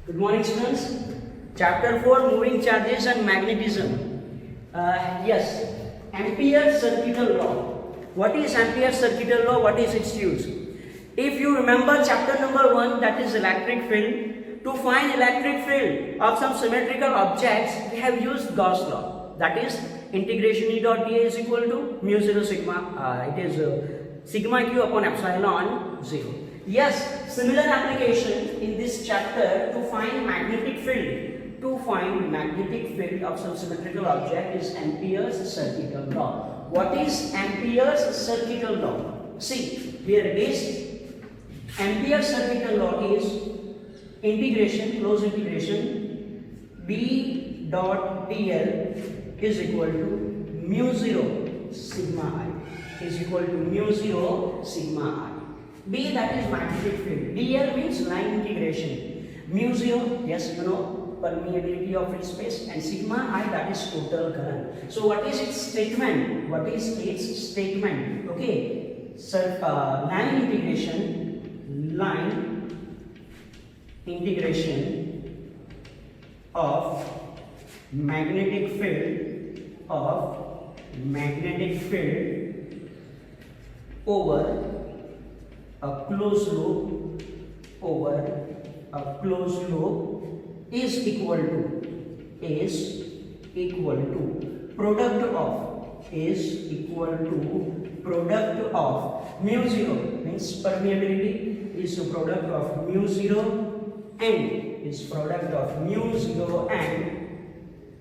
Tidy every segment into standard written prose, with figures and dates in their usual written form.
Good morning, students. Chapter 4, Moving Charges and Magnetism. Yes, Ampere circuital law. What is Ampere circuital law? What is its use? If you remember chapter number 1, that is electric field. To find electric field of some symmetrical objects, we have used Gauss law. That is integration E dot dA is equal to mu 0 sigma. It is sigma q upon epsilon 0. Yes, similar application in this chapter to find magnetic field. To find magnetic field of some symmetrical object is Ampere's circuital law. What is Ampere's circuital law? See, here it is. Ampere's circuital law is integration, close integration, B dot dl is equal to mu 0 sigma I is equal to mu 0 sigma I. B, that is magnetic field. dl means line integration. Mu 0, yes, you know, permeability of free space, and sigma I, that is total current. So what is its statement? What is its statement? Okay, so line integration of magnetic field over a closed loop is equal to product of mu 0 means permeability is the product of mu 0 and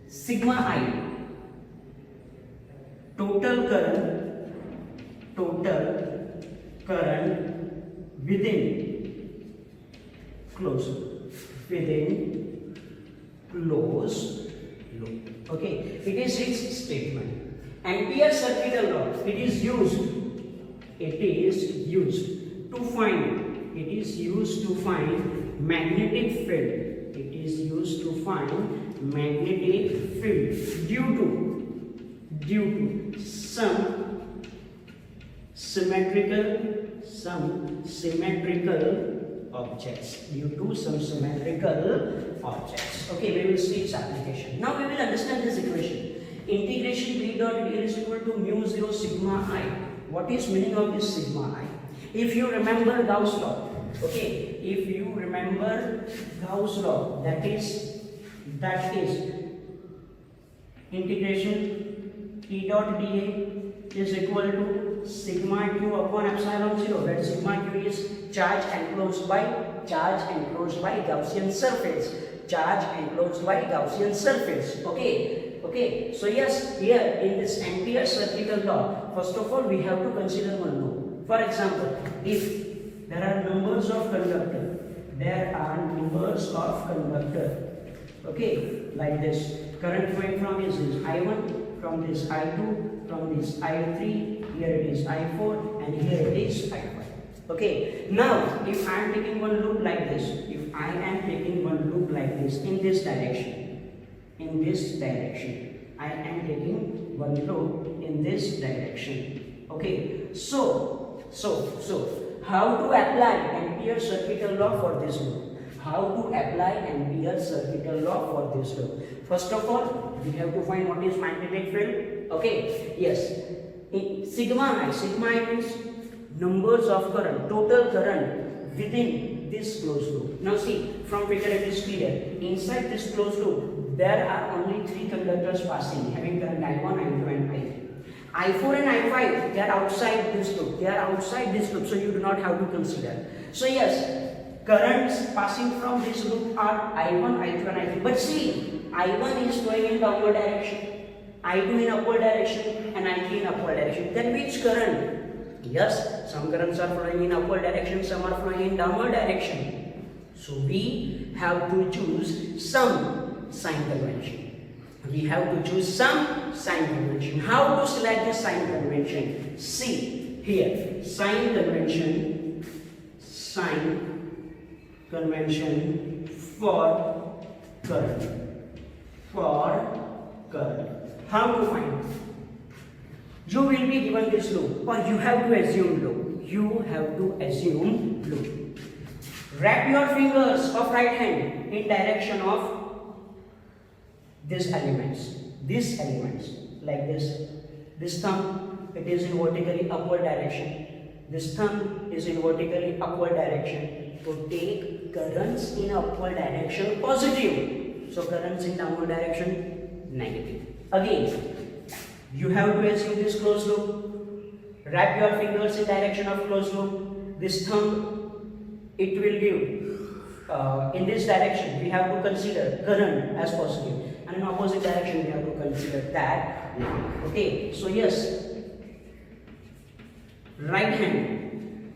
sigma I, total current within closed loop. Okay, it is its statement. Ampere circuital law, it is used to find magnetic field. It is used to find magnetic field due to some symmetrical objects. Okay, we will see its application. Now we will understand this equation. Integration B dot dl is equal to mu 0 sigma I. What is meaning of this sigma I? If you remember Gauss law, okay, that is integration E dot dA is equal to sigma q upon epsilon 0, where sigma q is charge enclosed by Gaussian surface. Okay, so yes, here in this Ampere circuital law, first of all we have to consider one loop. For example, if there are numbers of conductor, okay, like this, current flowing from this is I1, from this I2, from this I3, here it is I4, and here it is I5. Okay, now if I am taking one loop like this, in this direction, I am taking one loop in this direction. Okay, so how to apply Ampere circuital law for this loop? First of all, we have to find what is magnetic field. Okay, yes, sigma I means numbers of current, total current within this closed loop. Now see, from figure it is clear. Inside this closed loop, there are only 3 conductors passing, having current I1, I2 and I3. I4 and I5, they are outside this loop. So you do not have to consider. So yes, currents passing from this loop are I1, I2 and I3. But see, I1 is flowing in downward direction, I2 in upward direction, and I3 in upward direction. Then which current? Yes, some currents are flowing in upward direction, some are flowing in downward direction. So we have to choose some sign convention. How to select this sign convention? See here, sign convention for current. How to find it? You will be given this loop, or you have to assume loop. Wrap your fingers of right hand in direction of these elements. These elements, like this. This thumb, it is in vertically upward direction. This thumb is in vertically upward direction. So take currents in upward direction positive. So currents in downward direction negative. Again, you have to assume this closed loop. Wrap your fingers in direction of closed loop. This thumb, it will give in this direction. We have to consider current as positive, and in opposite direction we have to consider that negative. Okay, so yes, right hand.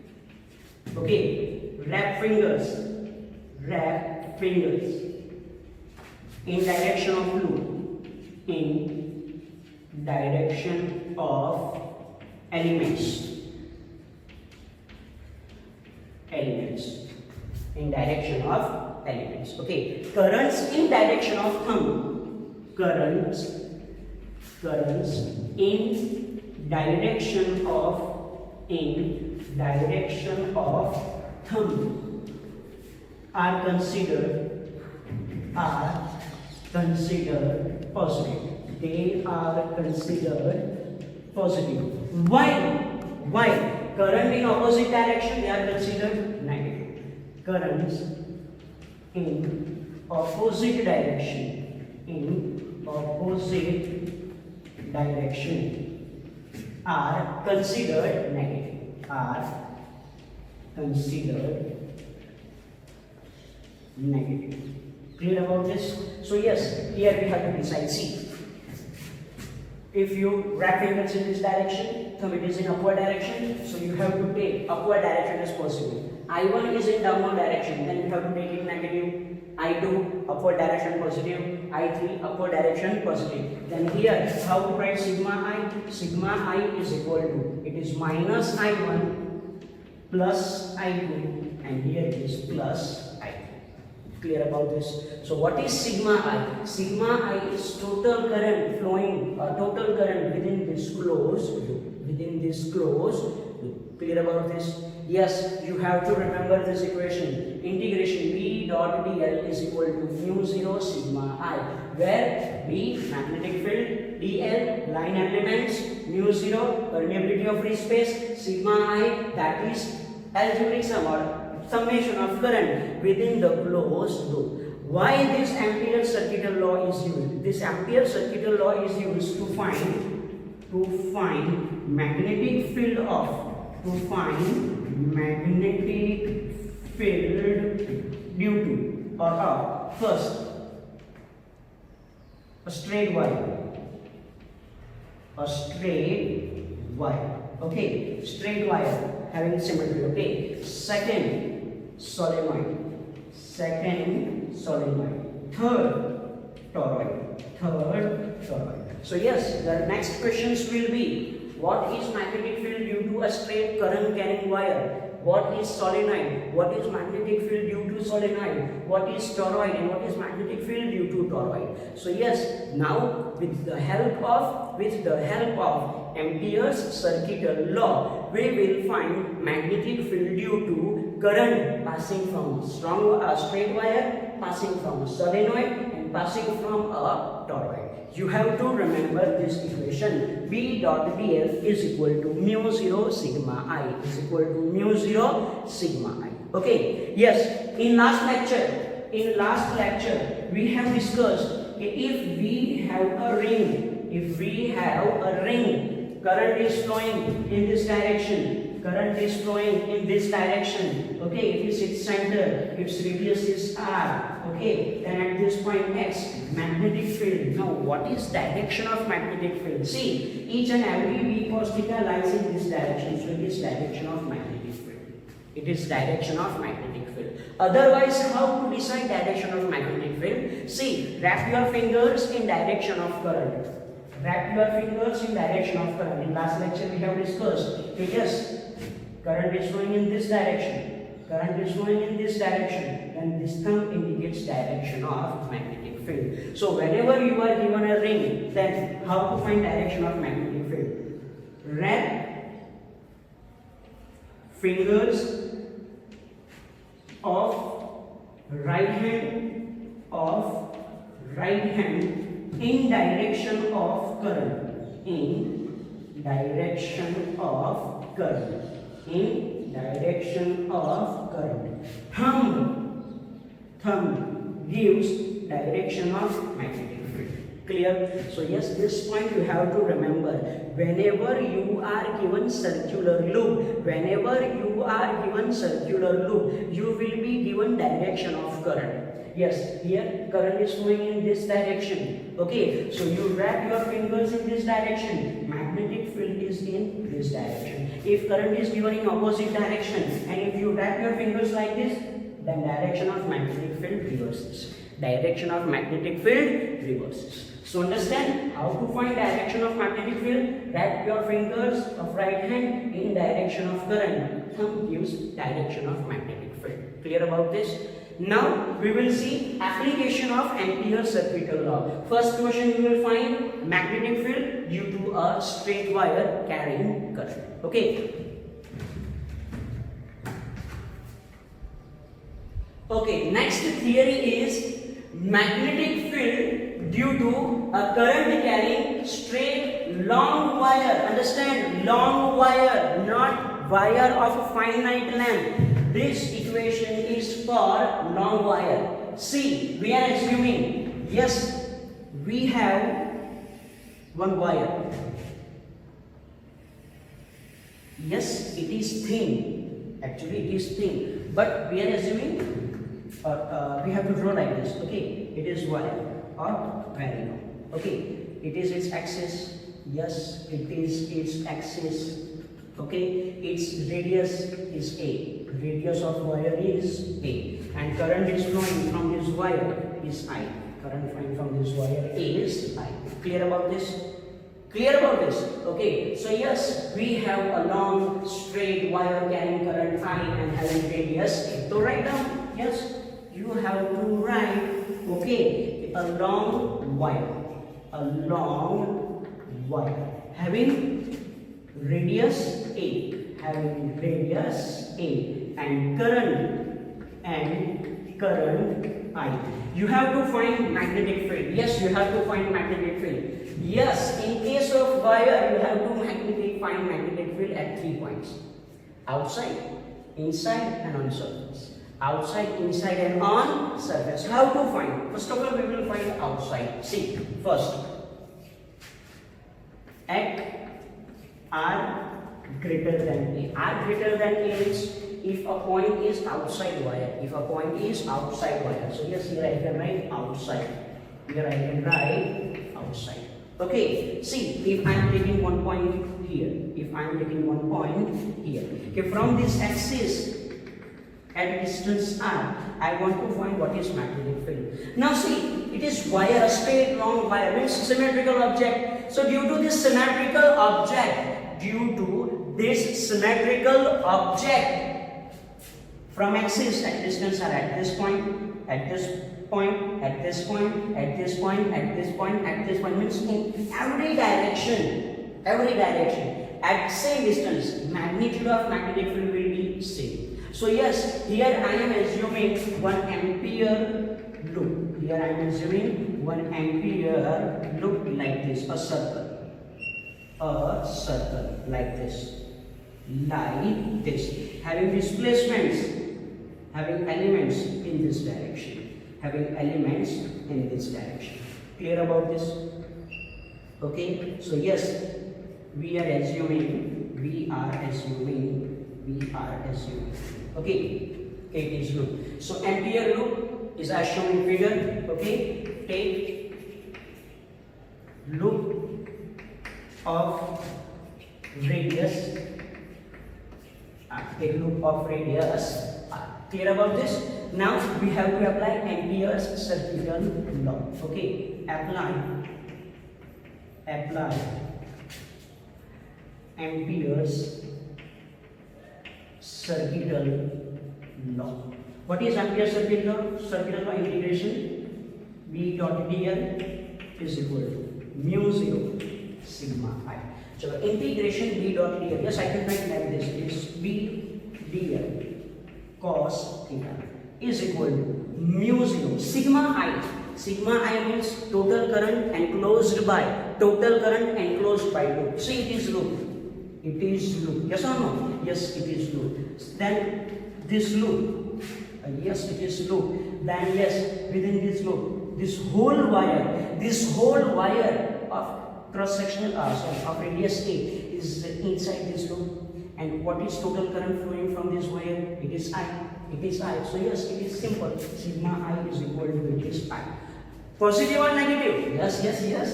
Okay, wrap fingers in direction of loop, in direction of elements, in direction of elements. Okay, currents in direction of thumb, currents in direction of thumb are considered positive. They are considered positive. Why? Current in opposite direction, they are considered negative. Currents in opposite direction are considered negative. Clear about this? So yes, here we have to decide. See, if you wrap fingers in this direction, so it is in upward direction, so you have to take upward direction as possible. I1 is in downward direction, then you have to make it negative. I2 upward direction positive, I3 upward direction positive. Then here, how to write sigma I? Sigma I is equal to, it is minus I1 plus I2, and here it is plus I3. Clear about this? So what is sigma I? Sigma I is total current flowing, total current within this closed loop. Clear about this? Yes, you have to remember this equation. Integration B dot dl is equal to mu 0 sigma I, where B magnetic field, dl line elements, mu 0 permeability of free space, sigma I, that is algebraic sum or summation of current within the closed loop. Why this Ampere circuital law is used? This Ampere circuital law is used to find magnetic field due to or of, first, a straight wire. Okay, straight wire having symmetry. Okay, second, solenoid. Third, toroid. So yes, the next questions will be, what is magnetic field due to a straight current carrying wire? What is solenoid? What is magnetic field due to solenoid? What is toroid and what is magnetic field due to toroid? So yes, now with the help of Ampere's circuital law, we will find magnetic field due to current passing from straight wire, passing from a solenoid, and passing from a toroid. You have to remember this equation. B dot dl is equal to mu 0 sigma I is equal to mu 0 sigma I. Okay. Yes. In last lecture, we have discussed if we have a ring, current is flowing in this direction. Okay, it is its center, its radius is r. Okay, then at this point x, magnetic field. Now, what is direction of magnetic field? See, each and every V cos theta lies in this direction, so it is direction of magnetic field. Otherwise, how to decide direction of magnetic field? See, wrap your fingers in direction of current. In last lecture, we have discussed. Yes, current is flowing in this direction. Then this thumb indicates direction of magnetic field. So whenever you are given a ring, then how to find direction of magnetic field? Wrap fingers of right hand in direction of current, in direction of current. Thumb gives direction of magnetic field. Clear? So yes, this point you have to remember. Whenever you are given circular loop, you will be given direction of current. Yes, here current is flowing in this direction. Okay, so you wrap your fingers in this direction. Magnetic field is in this direction. If current is given in opposite direction, and if you wrap your fingers like this, then direction of magnetic field reverses. So understand how to find direction of magnetic field. Wrap your fingers of right hand in direction of current. Thumb gives direction of magnetic field. Clear about this? Now we will see application of Ampere circuital law. First question you will find magnetic field due to a straight wire carrying current. Okay. Okay, next theory is magnetic field due to a current carrying straight long wire. Understand? Long wire, not wire of a finite length. This equation is for long wire. See, we are assuming, yes, we have one wire. Yes, it is thin. Actually, it is thin. But we are assuming we have to draw like this. Okay, it is wire or very long. Okay, it is its axis. Yes, it is its axis. Okay, its radius is A. Radius of wire is A, and current is flowing from this wire is I. Current flowing from this wire is I. Clear about this? Clear about this? Okay, so yes, we have a long straight wire carrying current I and having radius A. So write down. Yes, you have to write. Okay, a long wire having radius A, and current I. You have to find magnetic field. Yes, you have to find magnetic field. Yes, in case of wire, you have to find magnetic field at 3 points: outside, inside, and on surface. Outside, inside, and on surface. How to find? First of all, we will find outside. See, first, at R greater than A. R greater than A is if a point is outside wire. So yes, here I can write outside. Okay, see, if I am taking one point here. Okay, from this axis at distance R, I want to find what is magnetic field. Now see, it is wire, a straight long wire, means symmetrical object. So due to this symmetrical object, from axis at distance R, at this point, means in every direction, at same distance, magnitude of magnetic field will be same. So yes, here I am assuming 1 ampere loop. Like this, a circle like this, having displacements, having elements in this direction, Clear about this? Okay, so yes, we are assuming. Okay, it is loop. So Ampere loop is as shown in figure. Okay, take loop of radius. Clear about this? Now we have to apply Ampere's circuital law. Okay, apply Ampere's circuital law. What is Ampere's circuital law? Circuital law integration B dot dl is equal to mu 0 sigma I. So integration B dot dl. Yes, I can write like this. It is B dl cos theta. is equal to mu 0 sigma I. Sigma I means total current enclosed by loop. See, it is loop. It is loop. Yes or no? Yes, it is loop. Then this loop. Yes, it is loop. Then yes, within this loop, this whole wire of cross-sectional of radius A is inside this loop. And what is total current flowing from this wire? It is I. It is I. So yes, it is simple. Sigma I is equal to it is I. Positive or negative? Yes.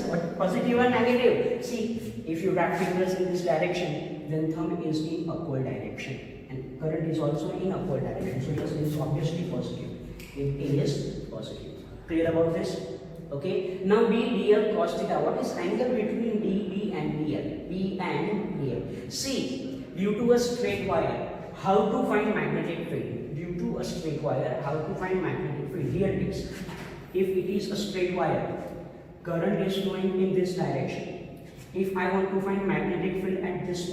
But positive or negative? See, if you wrap fingers in this direction, then thumb is in upward direction, and current is also in upward direction. So yes, it is obviously positive. It is positive. Clear about this? Okay. Now B dl cos theta. What is angle between DB and dl? B and dl. See, due to a straight wire, how to find magnetic field? Due to a straight wire, how to find magnetic field? Here it is. If it is a straight wire, current is flowing in this direction. If I want to find magnetic field at this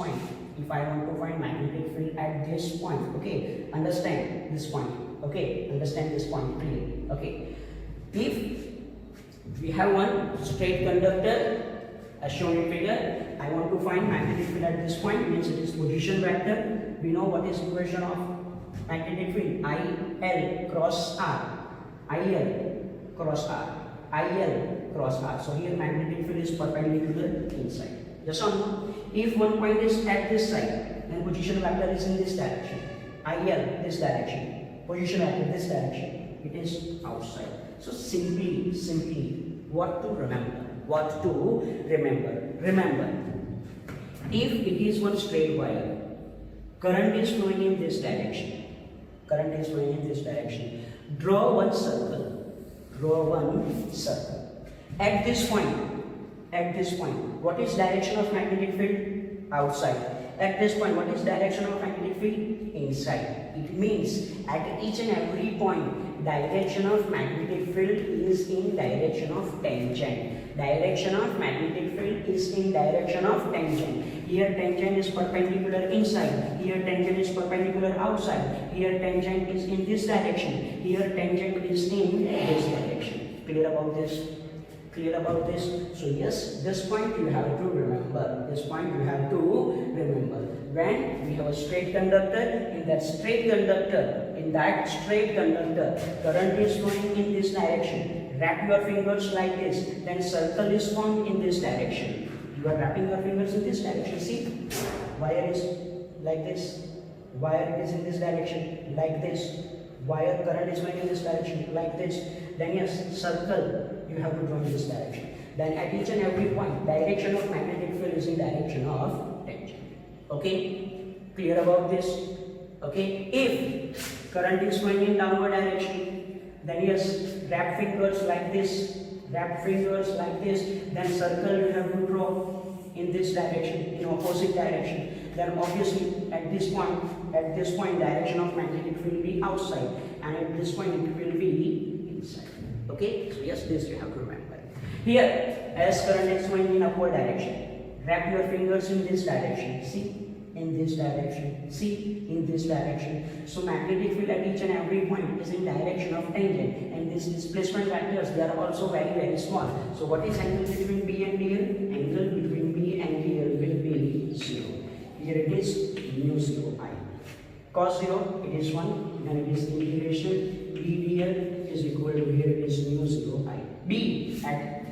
point, okay, understand this point, okay, understand this point clearly, okay. If we have one straight conductor as shown in figure, I want to find magnetic field at this point, means it is position vector. We know what is equation of magnetic field, IL cross R, IL cross R. So here magnetic field is perpendicular inside. Yes or no? If one point is at this side, then position vector is in this direction. IL this direction, position vector this direction. It is outside. So simply what to remember? Remember, if it is one straight wire, current is flowing in this direction. Draw one circle. At this point, what is direction of magnetic field? Outside. At this point, what is direction of magnetic field? Inside. It means at each and every point, direction of magnetic field is in direction of tangent. Direction of magnetic field is in direction of tangent. Here tangent is perpendicular inside. Here tangent is perpendicular outside. Here tangent is in this direction. Here tangent is in this direction. Clear about this? So yes, this point you have to remember. When we have a straight conductor, in that straight conductor, current is flowing in this direction. Wrap your fingers like this, then circle is formed in this direction. You are wrapping your fingers in this direction. See, wire is like this. Wire is in this direction, like this. Wire current is going in this direction, like this. Then yes, circle you have to draw in this direction. Then at each and every point, direction of magnetic field is in direction of tangent. Okay, clear about this? Okay, if current is going in downward direction, then yes, wrap fingers like this. Then circle you have to draw in this direction, in opposite direction. Then obviously at this point direction of magnetic field will be outside, and at this point it will be inside. Okay, so yes, this you have to remember. Here, as current is going in upward direction, wrap your fingers in this direction. See, in this direction. So magnetic field at each and every point is in direction of tangent, and these displacement vectors, they are also very small. So what is angle between B and dl? Angle between B and dl will be 0. Here it is mu 0 I. Cos 0, it is 1, and it is integration B dl is equal to, here it is mu 0 I. B at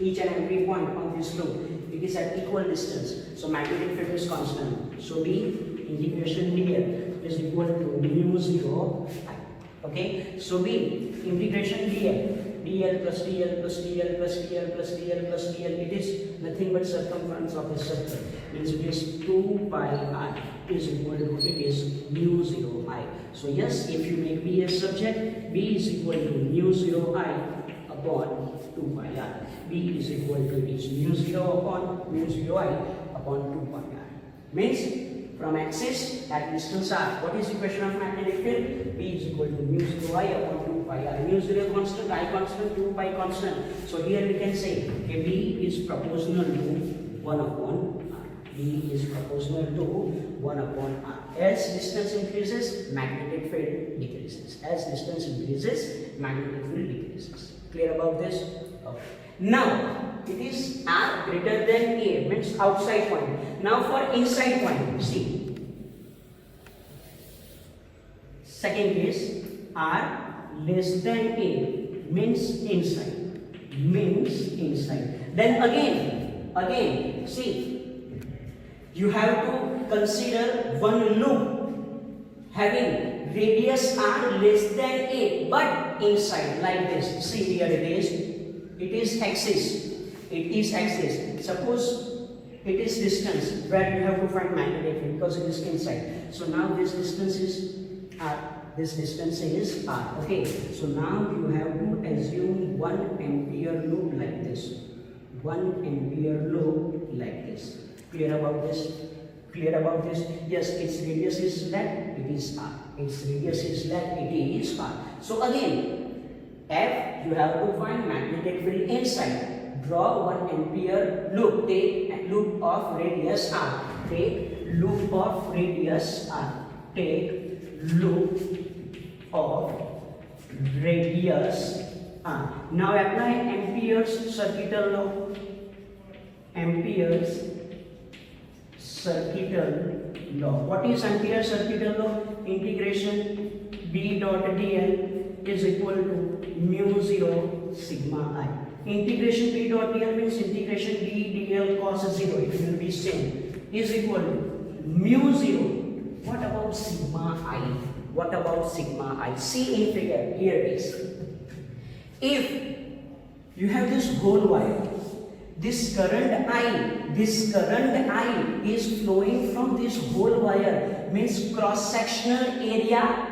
each and every point on this loop, it is at equal distance, so magnetic field is constant. So B integration dl is equal to mu 0 I. Okay, so B integration dl plus dl plus dl plus dl plus dl plus dl, it is nothing but circumference of the circle, means it is 2 pi I is equal to, it is mu 0 I. So yes, if you make B as subject, B is equal to mu 0 I upon 2 pi I. B is equal to, it is mu 0 upon mu 0 I upon 2 pi I. Means from axis at distance r, what is the equation of magnetic field? B is equal to mu 0 I upon 2 pi I. Mu 0 constant, I constant, 2 pi constant. So here we can say, okay, B is proportional to 1 upon r. B is proportional to 1 upon R. As distance increases, magnetic field decreases. As distance increases, magnetic field decreases. Clear about this? Okay. Now, it is R greater than A, means outside point. Now for inside point, see. Second case, R less than A, means inside. Means inside. Then again, see. You have to consider one loop having radius R less than A, but inside, like this. See here it is axis. It is axis. Suppose it is distance where you have to find magnetic field because it is inside. So now this distance is R. This distance is R. Okay. So now you have to assume 1 ampere loop like this. 1 ampere loop like this. Clear about this? Clear about this? Yes, its radius is that, it is R. Its radius is that, it is R. So again, F, you have to find magnetic field inside. Draw 1 ampere loop. Take a loop of radius R. Take loop of radius R. Take loop of radius R. Now apply Ampere's circuital law. Ampere's circuital law. What is Ampere's circuital law? Integration B dot dl is equal to mu 0 sigma I. Integration B dot dl means integration d dl cos 0. It will be same. Is equal to mu 0. What about sigma I? What about sigma I? See in figure. Here it is. If you have this whole wire, this current I is flowing from this whole wire, means cross-sectional area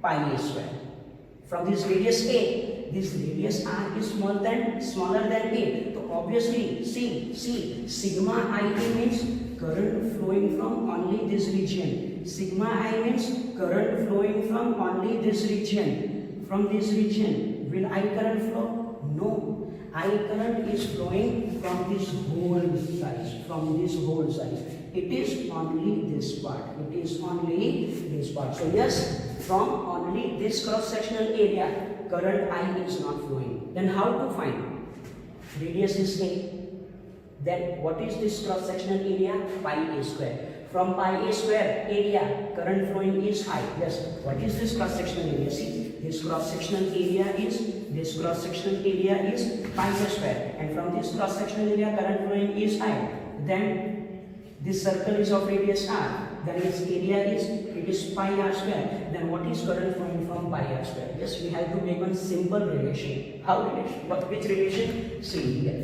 pi a square. From this radius A, this radius R is smaller than A. So obviously, see, sigma I means current flowing from only this region. Sigma I means current flowing from only this region. From this region, will I current flow? No. I current is flowing from this whole size. It is only this part. It is only this part. So yes, from only this cross-sectional area, current I is not flowing. Then how to find? Radius is A. Then what is this cross-sectional area? Pi a square. From pi a square area, current flowing is I. Yes. What is this cross-sectional area? See, this cross-sectional area is pi a square. And from this cross-sectional area, current flowing is I. Then this circle is of radius R. Then its area is pi r square. Then what is current flowing from pi r square? Yes, we have to make one simple relation. How relation? Which relation? See here.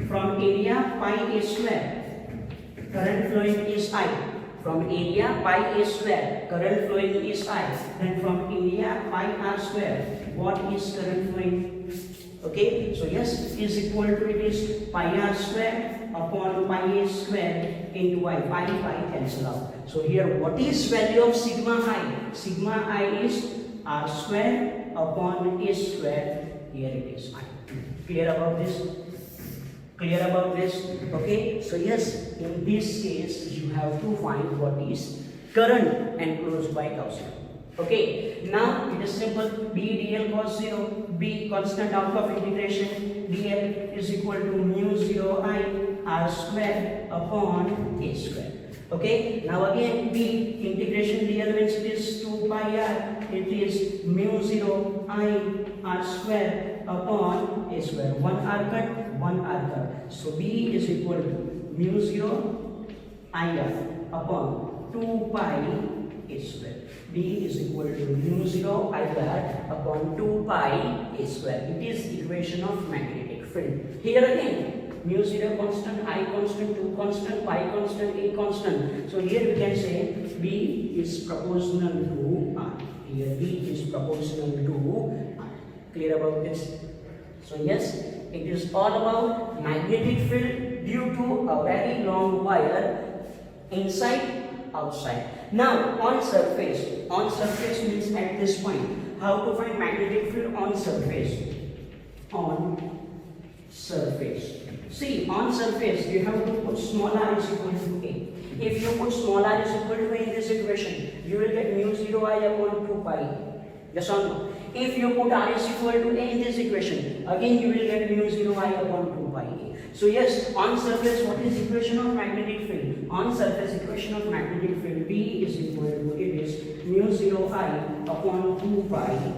From area pi a square, current flowing is I. From area pi a square, current flowing is I. Then from area pi r square, what is current flowing? Okay, so yes, is equal to it is pi r square upon pi a square into I. Pi cancel out. So here, what is value of sigma I? Sigma I is r square upon a square. Here it is I. Clear about this? Clear about this? Okay, so yes, in this case, you have to find what is current enclosed by Gaussian. Okay, now it is simple. B dl cos 0, B constant out of integration, dl is equal to mu 0 I r square upon a square. Okay, now again B integration dl means it is 2 pi r, it is mu 0 I r square upon a square. 1 r cut. So B is equal to mu 0 I r upon 2 pi a square. B is equal to mu 0 I r upon 2 pi a square. It is equation of magnetic field. Here again, mu 0 constant, I constant, 2 constant, pi constant, A constant. So here we can say B is proportional to R. Here B is proportional to R. Clear about this? So yes, it is all about magnetic field due to a very long wire inside, outside. Now on surface means at this point. How to find magnetic field on surface? On surface. See, on surface you have to put small r is equal to a. If you put small r is equal to a in this equation, you will get mu 0 I upon 2 pi. Yes or no? If you put r is equal to a in this equation, again you will get mu 0 I upon 2 pi. So yes, on surface, what is equation of magnetic field? On surface equation of magnetic field, B is equal to, it is mu 0 I upon 2 pi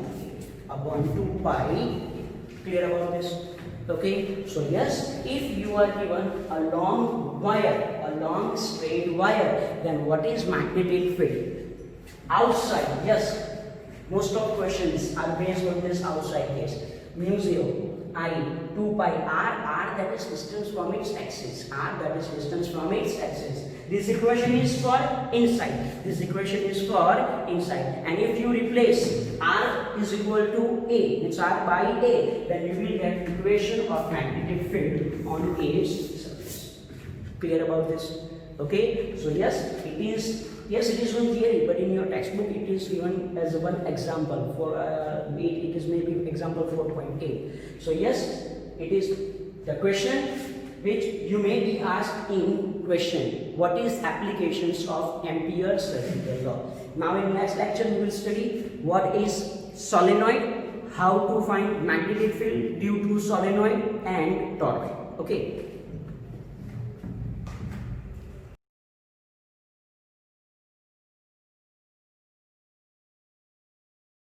upon 2 pi. Clear about this? Okay, so yes, if you are given a long wire, a long straight wire, then what is magnetic field? Outside, yes, most of questions are based on this outside case. Mu 0 I 2 pi r that is distance from its axis, r that is distance from its axis. This equation is for inside, this equation is for inside, and if you replace r is equal to a, it's r by a, then you will get equation of magnetic field on A's surface. Clear about this? Okay, so yes, it is one theory, but in your textbook it is given as one example for it is maybe example 4.8. So yes, it is the question which you may be asked in question. What is applications of Ampere's circuital law? Now in next lecture we will study what is solenoid, how to find magnetic field due to solenoid, and torque. Okay.